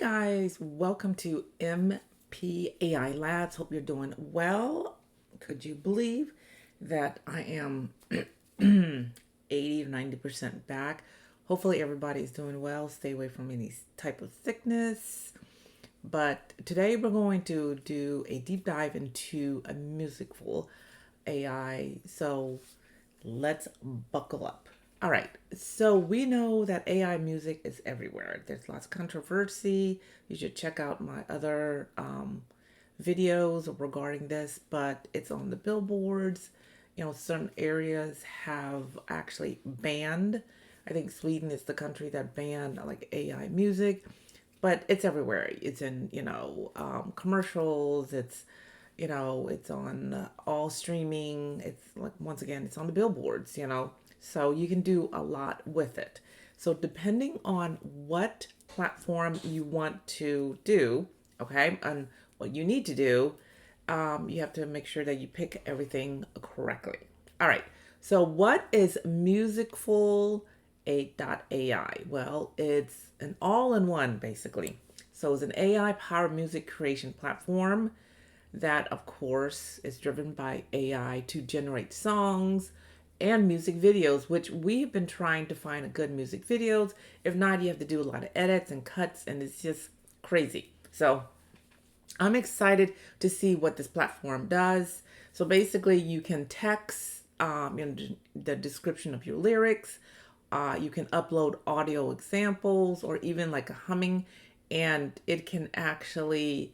Guys, welcome to MPAI Labs. Hope you're doing well. Could you believe that I am 80 or 90% back? Hopefully everybody's doing well. Stay away from any type of sickness. But today we're going to do a deep dive into a Musicful AI. So let's buckle up. All right, so we know that AI music is everywhere. There's lots of controversy. You should check out my other videos regarding this, but it's on the billboards. Certain areas have actually banned. I think Sweden is the country that banned like AI music, but it's everywhere. It's in, commercials. It's on all streaming. It's like, once again, it's on the billboards. So you can do a lot with it. So depending on what platform you want to do, okay, and what you need to do, you have to make sure that you pick everything correctly. All right. So what is Musicful AI? Well, it's an all-in-one basically. So it's an AI-powered music creation platform that, of course, is driven by AI to generate songs and music videos, which we've been trying to find a good music videos. If not, you have to do a lot of edits and cuts, and it's just crazy. So I'm excited to see what this platform does. So basically, you can text the description of your lyrics. You can upload audio examples or even like a humming, and it can actually,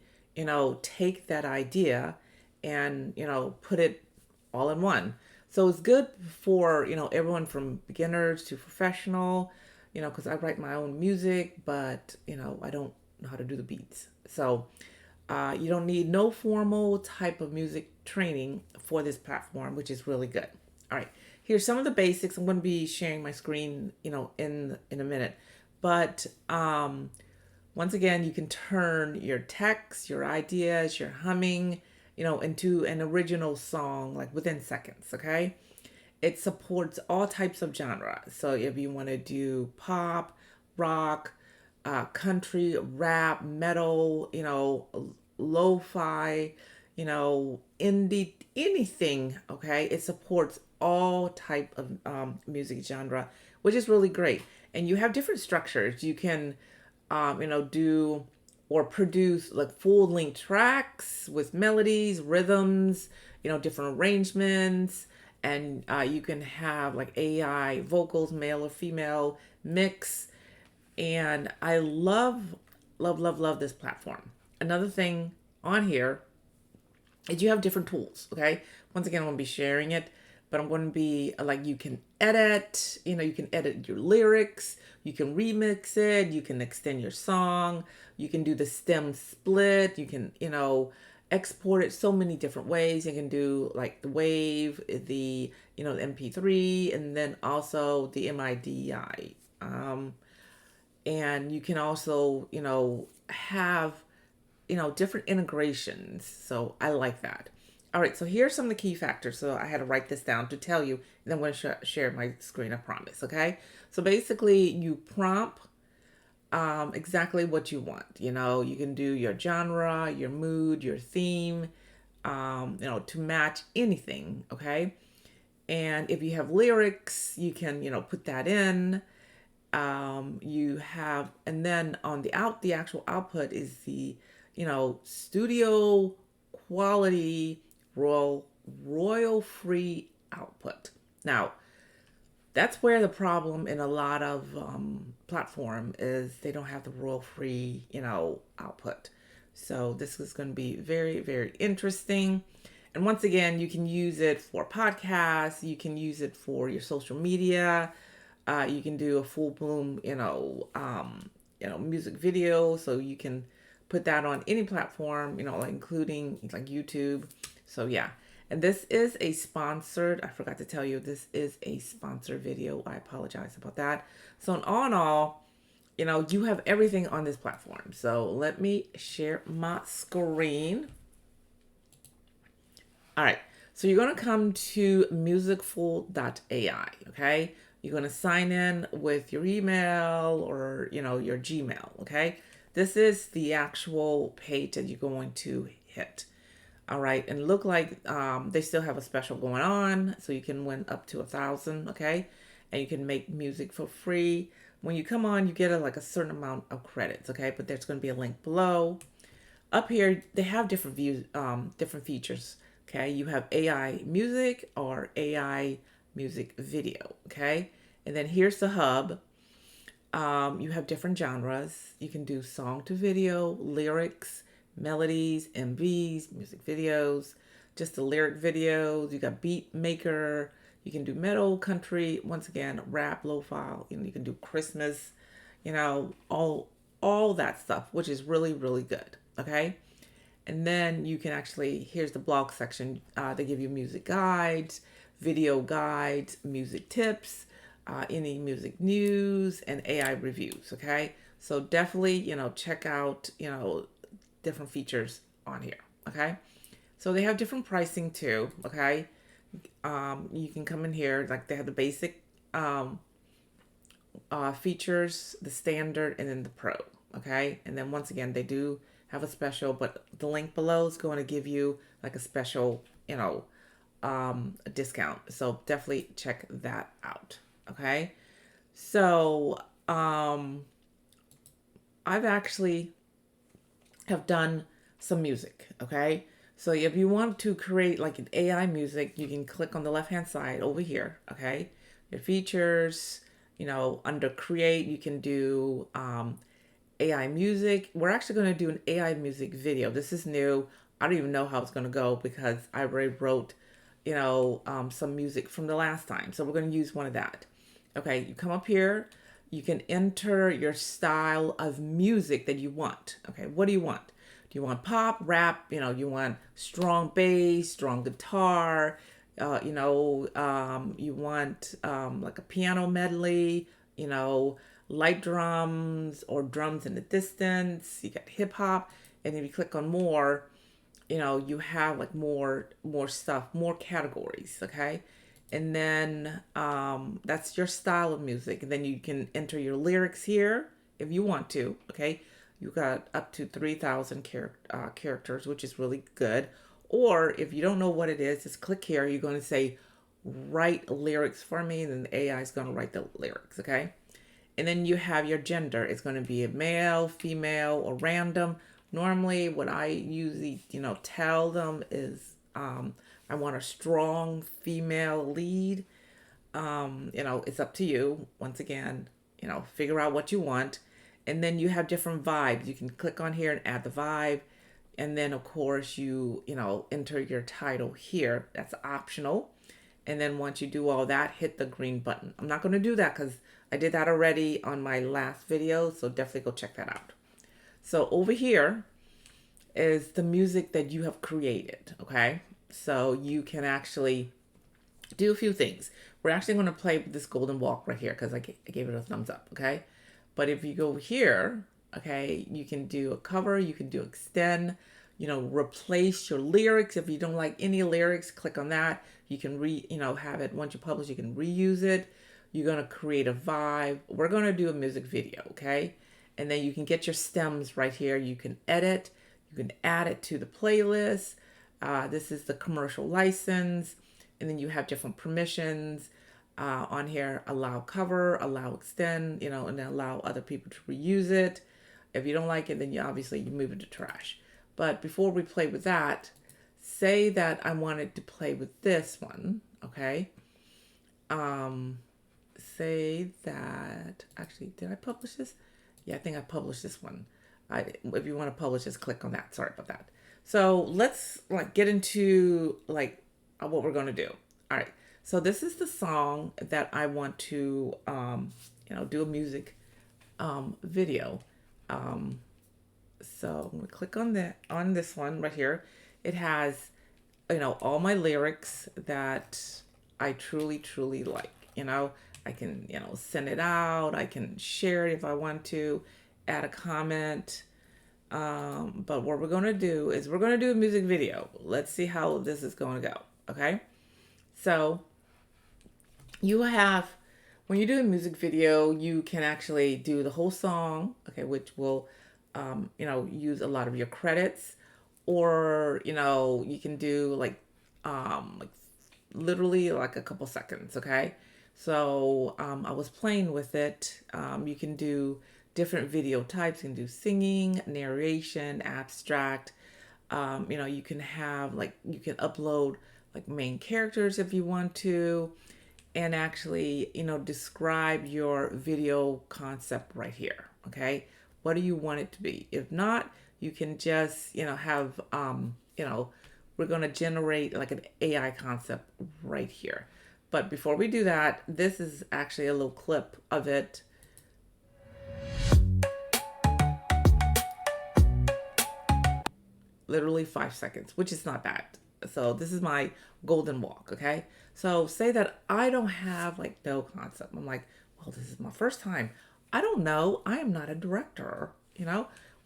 take that idea and, put it all in one. So it's good for, everyone from beginners to professional, because I write my own music, but, I don't know how to do the beats. So you don't need no formal type of music training for this platform, which is really good. All right, here's some of the basics. I'm going to be sharing my screen, in a minute. But once again, you can turn your text, your ideas, your humming, into an original song like within seconds, okay? It supports all types of genre. So if you want to do pop, rock, country, rap, metal, lo-fi, indie, anything, okay? It supports all type of music genre, which is really great. And you have different structures. You can, do or produce like full length tracks with melodies, rhythms, different arrangements. And you can have like AI vocals, male or female mix. And I love, love, love, love this platform. Another thing on here is you have different tools, okay? Once again, I'm going to be sharing it, but I'm going to be like, you can edit, you can edit your lyrics, you can remix it, you can extend your song, you can do the stem split, you can, export it so many different ways. You can do like the wave, the, the MP3, and then also the MIDI. And you can also, have, different integrations. So I like that. All right, so here's some of the key factors. So I had to write this down to tell you, and then I'm going to share my screen, I promise, okay? So basically, you prompt exactly what you want. You can do your genre, your mood, your theme, to match anything, okay? And if you have lyrics, you can, put that in. You have, and then on the actual output is the, studio quality royal free output. Now, that's where the problem in a lot of platform is they don't have the royal free, output. So this is going to be very, very interesting. And once again, you can use it for podcasts. You can use it for your social media. You can do a full bloom, music video. So you can put that on any platform, like including like YouTube. So yeah. And this is a sponsored, I forgot to tell you, this is a sponsored video. I apologize about that. So in all, you have everything on this platform. So let me share my screen. All right. So you're going to come to musicful.ai, okay? You're going to sign in with your email or, your Gmail, okay? this is the actual page that you're going to hit. All right, and look like they still have a special going on, so you can win up to 1,000. Okay, and you can make music for free. When you come on, you get like a certain amount of credits. Okay, but there's going to be a link below. Up here, they have different views, different features. Okay, you have AI music or AI music video. Okay, and then here's the hub. You have different genres. You can do song to video, lyrics, melodies, MVs, music videos, just the lyric videos. You got beat maker. You can do metal, country, once again, rap, lo-fi. You can do Christmas, all that stuff, which is really, really good. Okay. And then you can actually, here's the blog section. They give you music guides, video guides, music tips, any music news, and AI reviews. Okay. So definitely, check out, different features on here. Okay. So they have different pricing too. Okay. You can come in here, like they have the basic features, the standard, and then the pro. Okay. And then once again, they do have a special, but the link below is going to give you like a special, a discount. So definitely check that out. Okay. So, I've actually have done some music. Okay. So if you want to create like an AI music, you can click on the left-hand side over here. Okay. Your features, under create, you can do, AI music. We're actually going to do an AI music video. This is new. I don't even know how it's going to go because I already wrote, some music from the last time. So we're going to use one of that. Okay, you come up here. You can enter your style of music that you want. Okay, what do you want? Do you want pop, rap? You want strong bass, strong guitar? You want like a piano medley? Light drums or drums in the distance. You got hip hop, and if you click on more, you have like more stuff, more categories. Okay, and then that's your style of music. And then you can enter your lyrics here if you want to. Okay, you got up to 3,000 characters, which is really good. Or if you don't know what it is, just click here. You're going to say write lyrics for me, and then the AI is going to write the lyrics. Okay. And then you have your gender. It's going to be a male, female, or random. Normally, what I usually, tell them is I want a strong female lead. It's up to you. Once again, figure out what you want. And then you have different vibes. You can click on here and add the vibe. And then, of course, you enter your title here. That's optional. And then once you do all that, hit the green button. I'm not going to do that because I did that already on my last video, so definitely go check that out. So over here is the music that you have created, okay? So you can actually do a few things. We're actually going to play with this golden walk right here because I gave it a thumbs up, okay? But if you go here, okay, you can do a cover, you can do extend, replace your lyrics. If you don't like any lyrics, click on that. You can have it once you publish, you can reuse it. You're going to create a vibe. We're going to do a music video, okay? And then you can get your stems right here. You can edit. You can add it to the playlist. This is the commercial license. And then you have different permissions on here. Allow cover, allow extend, and then allow other people to reuse it. If you don't like it, then you move it to trash. But before we play with that, say that I wanted to play with this one, okay? Say that, actually, did I publish this? Yeah, I think I published this one. If you want to publish this, click on that. Sorry about that. So let's get into what we're going to do. All right. So this is the song that I want to, do a music video. So I'm going to click on this one right here. It has, all my lyrics that I truly, truly like. I can, send it out. I can share it if I want to, add a comment. But what we're going to do is we're going to do a music video. Let's see how this is going to go. Okay. So when you do a music video, you can actually do the whole song. Okay. Which will use a lot of your credits, or, you can do like literally like a couple seconds. Okay. So I was playing with it. You can do different video types. You can do singing, narration, abstract. You can have you can upload like main characters if you want to, and actually, describe your video concept right here. Okay. What do you want it to be? If not, you can just, have, we're going to generate like an AI concept right here. But before we do that, this is actually a little clip of it. Literally 5 seconds, which is not bad. So this is my golden walk. Okay. So say that I don't have like no concept. I'm like, well, this is my first time. I don't know. I am not a director.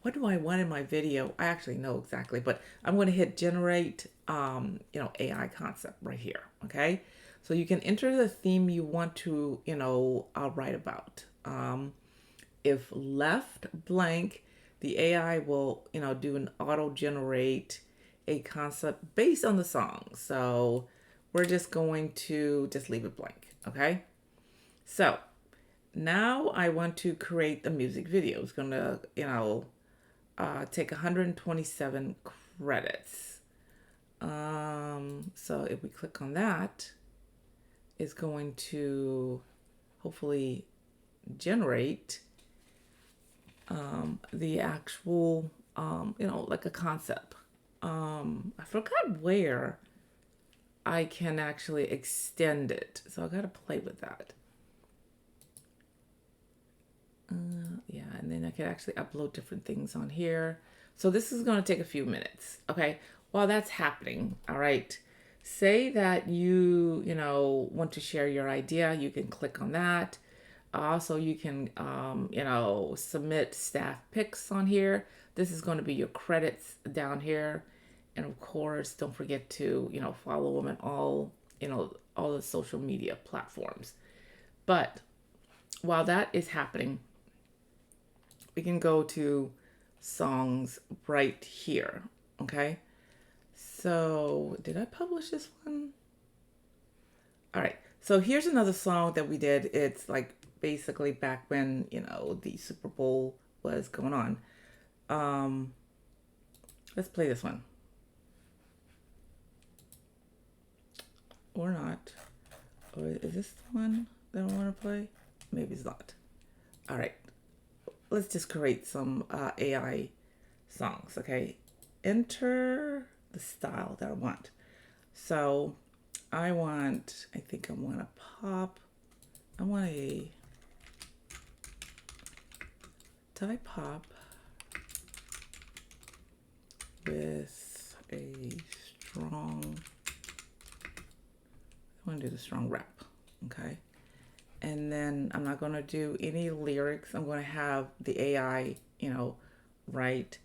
What do I want in my video? I actually know exactly, but I'm going to hit generate, AI concept right here. Okay. So you can enter the theme you want to, write about. If left blank, the AI will, do an auto generate a concept based on the song. So we're just going to just leave it blank. Okay. So now I want to create the music video. It's going to, take 127 credits. So if we click on that, it's going to hopefully generate the actual, like a concept. I forgot where I can actually extend it. So I got to play with that. Yeah, and then I can actually upload different things on here. So this is going to take a few minutes. Okay. While that's happening, all right, say that you want to share your idea, you can click on that. Also, you can, submit staff picks on here. This is going to be your credits down here. And of course, don't forget to, follow them at all the social media platforms. But while that is happening, we can go to songs right here. Okay. So did I publish this one? All right. So here's another song that we did. It's like basically back when, the Super Bowl was going on. Let's play this one. Or not. Or is this the one that I want to play? Maybe it's not. All right. Let's just create some AI songs. Okay. Enter the style that I want. So I think I want a pop. I want a type pop with a strong, I want to do the strong rap. Okay. And then I'm not going to do any lyrics. I'm going to have the AI, write,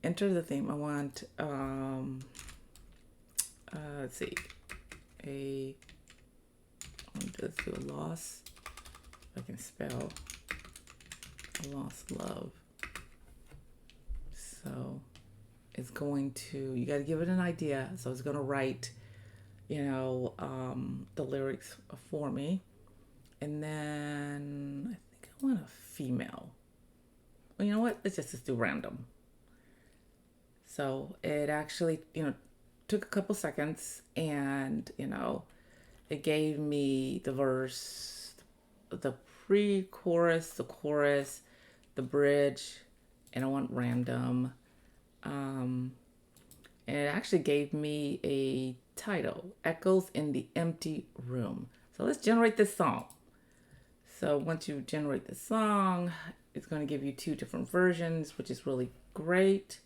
enter the theme. I want, let's see, let's do a loss. If I can spell a lost love. So it's going to, you got to give it an idea. So it's going to write, the lyrics for me. And then I think I want a female. Well, you know what? Let's just do random. So it actually, took a couple seconds, and, it gave me the verse, the pre-chorus, the chorus, the bridge, and I want random. And it actually gave me a title, Echoes in the Empty Room. So let's generate this song. So once you generate the song, it's going to give you 2 different versions, which is really great.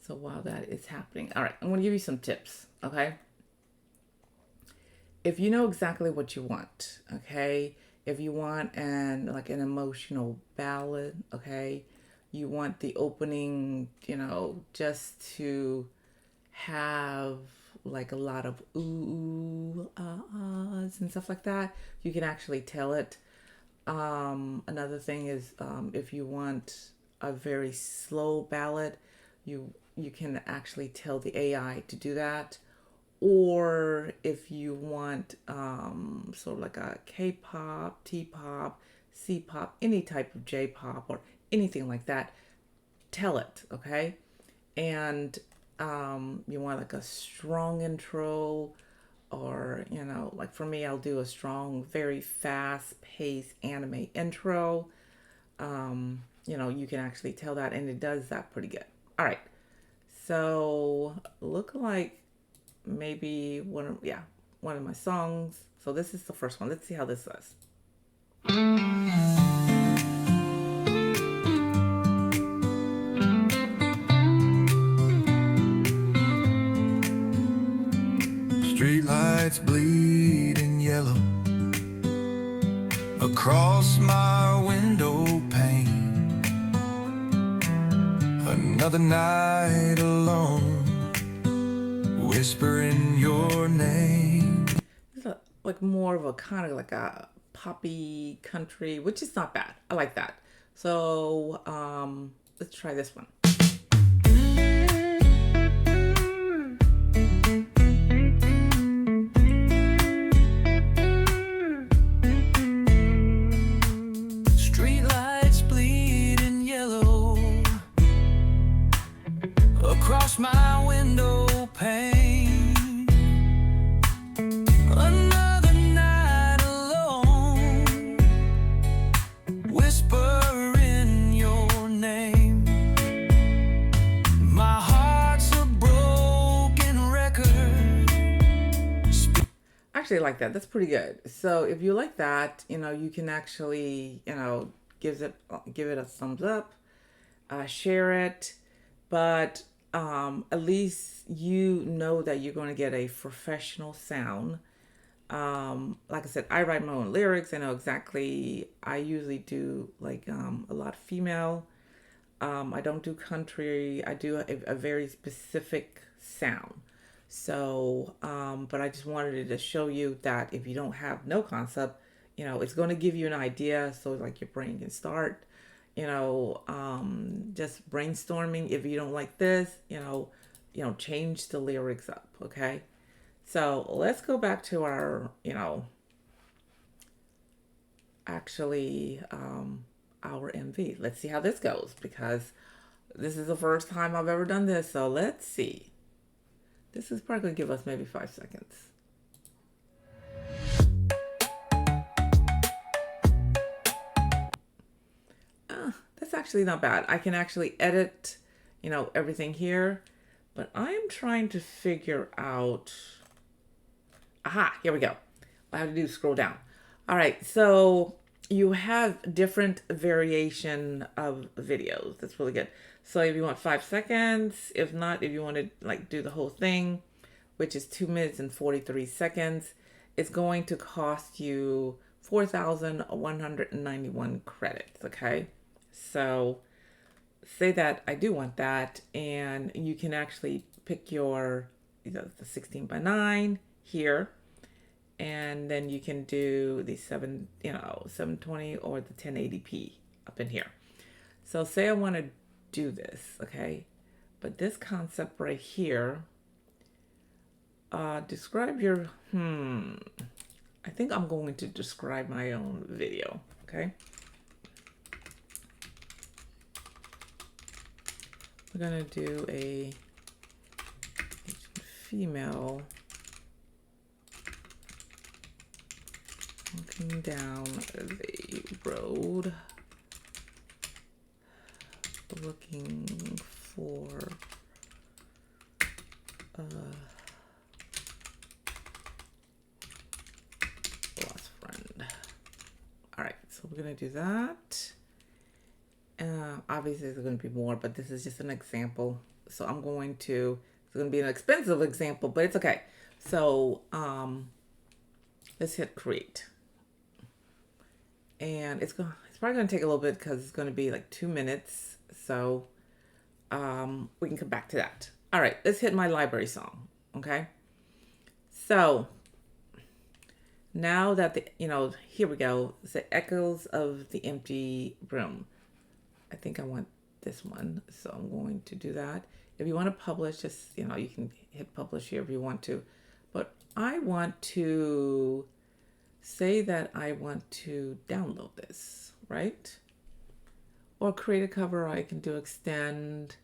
So while that is happening, all right, I'm going to give you some tips, okay? If you know exactly what you want, okay? If you want an emotional ballad, okay? You want the opening, just to have like a lot of ooh, ahs and stuff like that. You can actually tell it. Another thing is if you want a very slow ballad, you can actually tell the AI to do that. Or if you want sort of like a K-pop, T-pop, C-pop, any type of J-pop or anything like that, tell it, okay? And you want like a strong intro, or like for me, I'll do a strong, very fast-paced anime intro. You can actually tell that, and it does that pretty good. All right, so look like maybe one of my songs. So this is the first one. Let's see how this does. Streetlights bleeding yellow across my window pane. Another night alone, whispering your name. This is like more of a kind of like a poppy country, which is not bad. I like that. So let's try this one. Across my window pane, another night alone, whispering your name. My heart's a broken record. I actually like that. That's pretty good. So if you like that, you can actually, give it a thumbs up, share it, but at least you know that you're going to get a professional sound. Like I said, I write my own lyrics. I know exactly. I usually do like a lot of female. I don't do country. I do a very specific sound. So, but I just wanted to show you that if you don't have no concept, it's going to give you an idea. So like your brain can start just brainstorming. If you don't like this, change the lyrics up, okay? So let's go back to our, actually, our MV. Let's see how this goes, because this is the first time I've ever done this. So let's see. This is probably going to give us maybe 5 seconds. That's actually not bad. I can actually edit, everything here, but I am trying to figure out. Aha, here we go. I have to do scroll down. All right, so you have different variation of videos. That's really good. So if you want 5 seconds, if not, if you want to like do the whole thing, which is 2 minutes and 43 seconds, it's going to cost you 4,191 credits, okay? So say that I do want that, and you can actually pick your the 16:9 here, and then you can do the 720 or the 1080p up in here. So say I want to do this, okay? But this concept right here, describe your I think I'm going to describe my own video, okay? We're gonna do a female walking down the road looking for a lost friend. All right, so we're gonna do that. Obviously, there's going to be more, but this is just an example. So it's going to be an expensive example, but it's okay. So let's hit create. And it's probably going to take a little bit because it's going to be like 2 minutes. So we can come back to that. All right, let's hit my library song. Okay. So Now that here we go. It's the echoes of the empty room. I think I want this one, so I'm going to do that. If you want to publish, just you can hit publish here if you want to, but I want to say that I want to download this, right? Or create a cover. I can do extend.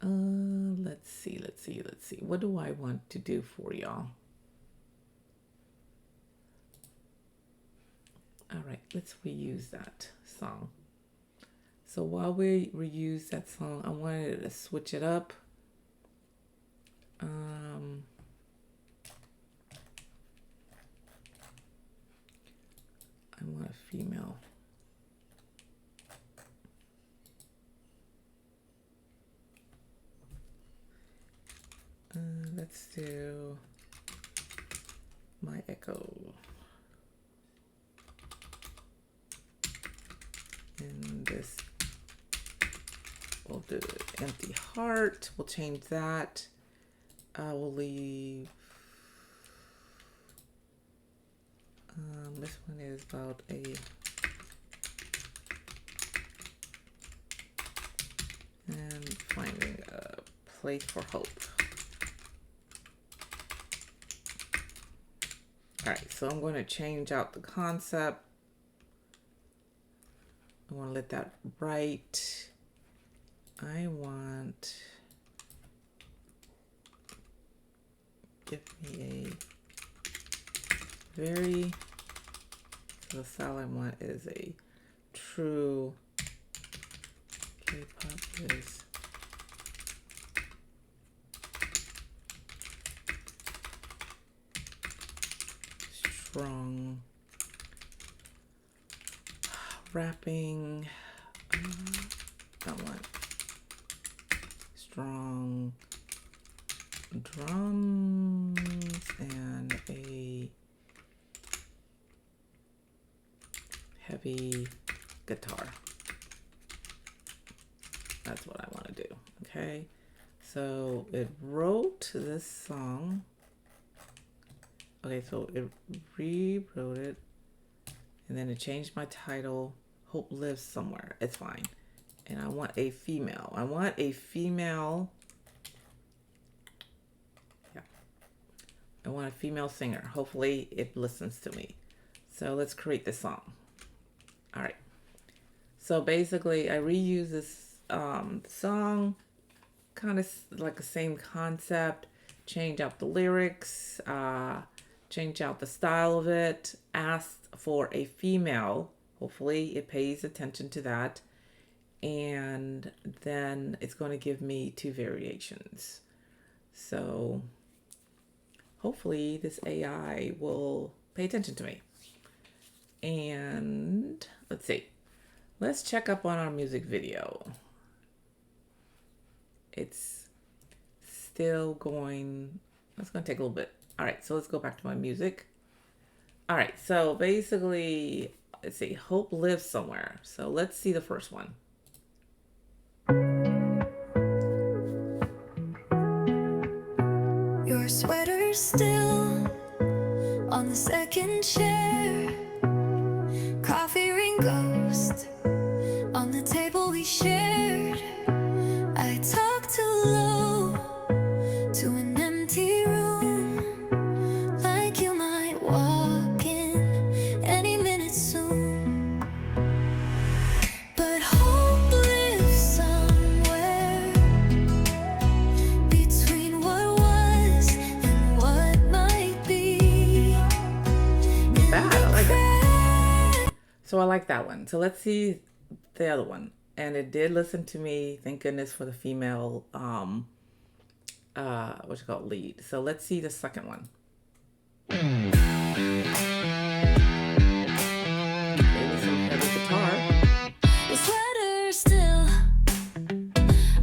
Let's see. What do I want to do for y'all? All right, let's reuse that song. So while we reuse that song, I wanted to switch it up. I want a female. Let's do my echo. And this, we'll do empty heart. We'll change that. We'll leave. This one is about and finding a place for hope. All right, so I'm going to change out the concept. I want to let that write. I want, give me a very, the style I want is a true K-pop is strong rapping, that one, strong drums and a heavy guitar. That's what I want to do. Okay, so it wrote this song. Okay, so it rewrote it, and then it changed my title. Hope lives somewhere. It's fine. And I want a female. I want a female. Yeah. I want a female singer. Hopefully it listens to me. So let's create this song. All right. So basically I reuse this song, kind of like the same concept, change out the lyrics, change out the style of it, asked for a female. Hopefully it pays attention to that. And then it's going to give me 2 variations. So hopefully this AI will pay attention to me. And let's see. Let's check up on our music video. It's still going. That's going to take a little bit. All right, so let's go back to my music. All right, so basically, let's see, Hope lives somewhere. So let's see the first one. Your sweater's still on the second chair. Coffee ring ghost on the table we shared. I talk too low to an empty room, like you might walk in any minute soon. But hope lives somewhere between what was and what might be. Bad, I like it. So I like that one. So let's see the other one. And it did listen to me. Thank goodness for the female, what you call it, lead. So let's see the second one. Maybe some heavy guitar. The sweater still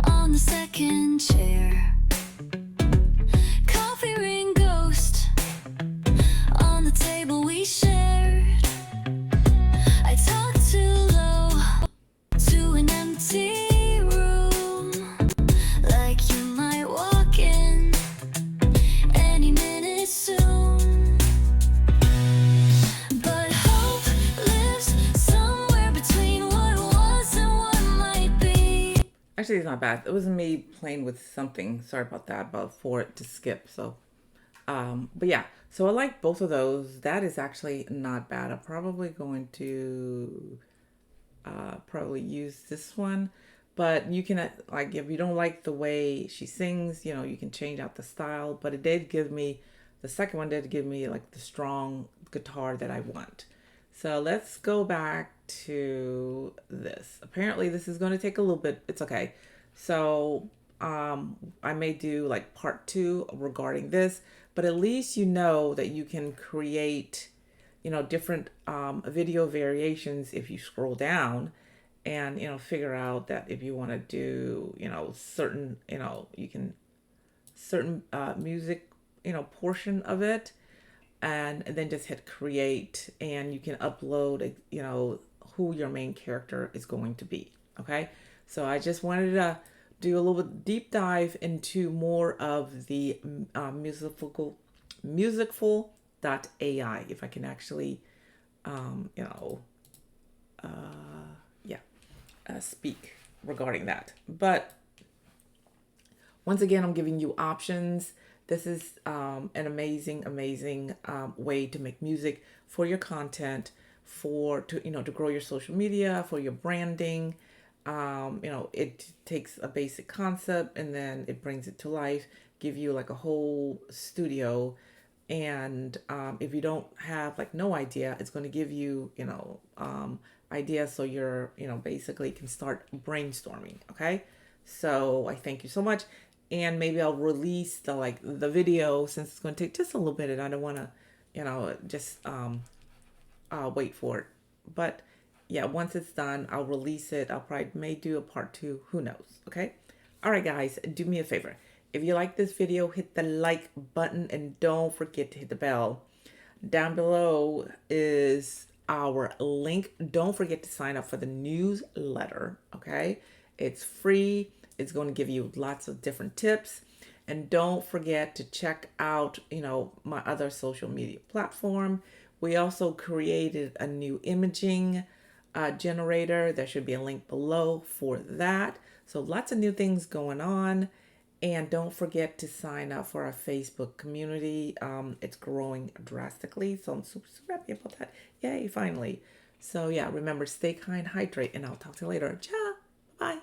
on the second chair. Coffee ring ghost on the table we shared. I talk too low to an empty room, like you might walk in any minute soon. Actually, it's not bad. It was me playing with something. Sorry about that, but for it to skip. So, but yeah. So I like both of those. That is actually not bad. I'm probably going to probably use this one. But you can like if you don't like the way she sings, you can change out the style. But it did give me the second one did give me like the strong guitar that I want. So let's go back to this. Apparently, this is going to take a little bit. It's okay. So I may do like part two regarding this, but at least you know that you can create, different video variations if you scroll down and, figure out that if you want to do, certain, you can, certain music, portion of it and then just hit create and you can upload who your main character is going to be. Okay, so I just wanted to do a little bit deep dive into more of the musicful.ai, if I can actually yeah speak regarding that. But once again, I'm giving you options. This is an amazing way to make music for your content, to grow your social media, for your branding. It takes a basic concept and then it brings it to life, give you like a whole studio. And if you don't have like no idea, it's going to give you, ideas so you're, basically can start brainstorming. Okay. So I thank you so much. And maybe I'll release the video since it's going to take just a little bit and I don't want to, just wait for it. But yeah, once it's done, I'll release it. I'll probably may do a part two. Who knows? Okay. All right, guys, do me a favor. If you like this video, hit the like button and don't forget to hit the bell. Down below is our link. Don't forget to sign up for the newsletter. Okay. It's free. It's going to give you lots of different tips. And don't forget to check out, my other social media platform. We also created a new imaging generator. There should be a link below for that. So lots of new things going on. And don't forget to sign up for our Facebook community. It's growing drastically. So I'm super, super happy about that. Yay, finally. So yeah, remember, stay kind, hydrate, and I'll talk to you later. Ciao. Bye.